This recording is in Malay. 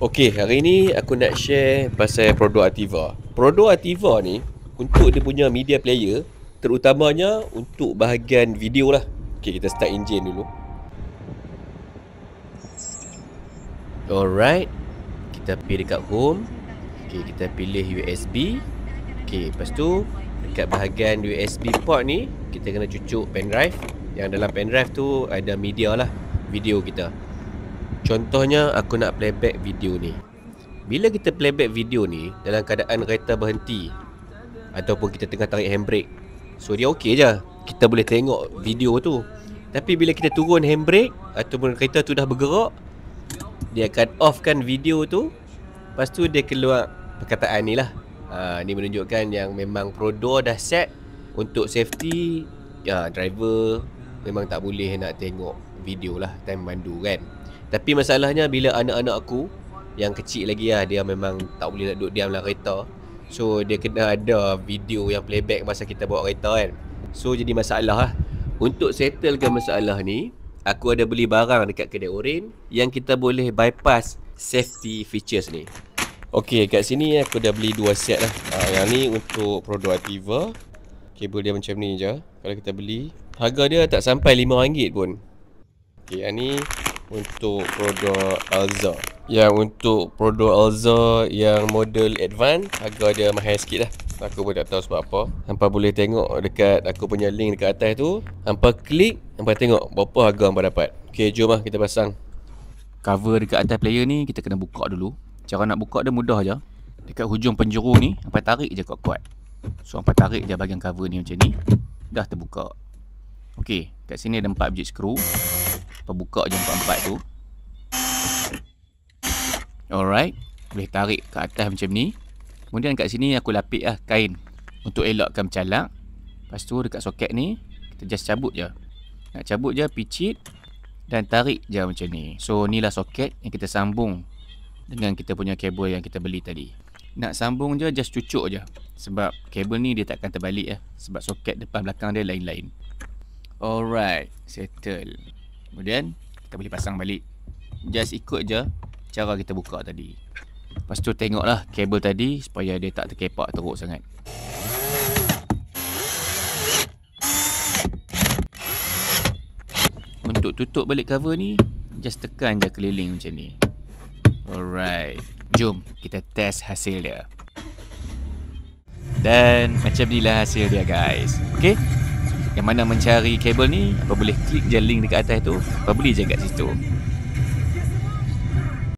Okey, hari ni aku nak share pasal produk Ativa. Produk Ativa ni untuk dia punya media player, terutamanya untuk bahagian video lah. Okey, kita start engine dulu. Alright, kita pergi dekat home. Okey, kita pilih USB. Okey, lepas tu dekat bahagian USB port ni, kita kena cucuk pendrive. Yang dalam pendrive tu ada media lah, video kita. Contohnya aku nak playback video ni. Bila kita playback video ni dalam keadaan kereta berhenti ataupun kita tengah tarik handbrake, so dia okey je, kita boleh tengok video tu. Tapi bila kita turun handbrake ataupun kereta tu dah bergerak, dia akan offkan video tu. Lepas tu dia keluar perkataan ni lah. Ni menunjukkan yang memang produk dah set untuk safety. Driver memang tak boleh nak tengok video lah time mandu kan. Tapi masalahnya bila anak-anak aku yang kecil lagi lah, dia memang tak boleh nak duduk diam dalam kereta. So dia kena ada video yang playback masa kita bawa kereta kan. So jadi masalah lah. Untuk settlekan masalah ni, aku ada beli barang dekat kedai Orin yang kita boleh bypass safety features ni. Okey, kat sini aku dah beli 2 set lah. Yang ni untuk produk Ativa. Kabel dia macam ni je. Kalau kita beli, harga dia tak sampai RM5 pun. Okey, yang ni untuk produk Alza. Yang untuk produk Alza yang model advance, harga dia mahal sikit lah. Aku pun tak tahu sebab apa. Hampa boleh tengok dekat aku punya link dekat atas tu. Hampa klik, hampa tengok berapa harga hampa dapat. Okay, jom lah kita pasang. Cover dekat atas player ni kita kena buka dulu. Cara nak buka dia mudah je. Dekat hujung penjuru ni, hampa tarik je kuat-kuat. So hampa tarik je bahagian cover ni macam ni. Dah terbuka. Okay, kat sini ada 4 biji skru. Buka je 4 tu. Alright, boleh tarik ke atas macam ni. Kemudian kat sini aku lapik lah kain untuk elakkan bercalak. Lepas tu dekat soket ni kita just cabut je. Nak cabut je, picit dan tarik je macam ni. So ni lah soket yang kita sambung dengan kita punya kabel yang kita beli tadi. Nak sambung je, just cucuk je. Sebab kabel ni dia takkan terbalik lah. Sebab soket depan belakang dia lain-lain. Alright, settle. Kemudian kita boleh pasang balik. Just ikut je cara kita buka tadi. Lepas tu tengoklah kabel tadi supaya dia tak terkepak teruk sangat. Untuk tutup balik cover ni, just tekan je keliling macam ni. Alright, jom kita test hasil dia. Dan macam inilah hasil dia guys. Okay, yang mana mencari kabel ni, apa boleh klik je link dekat atas tu, apa beli je kat situ.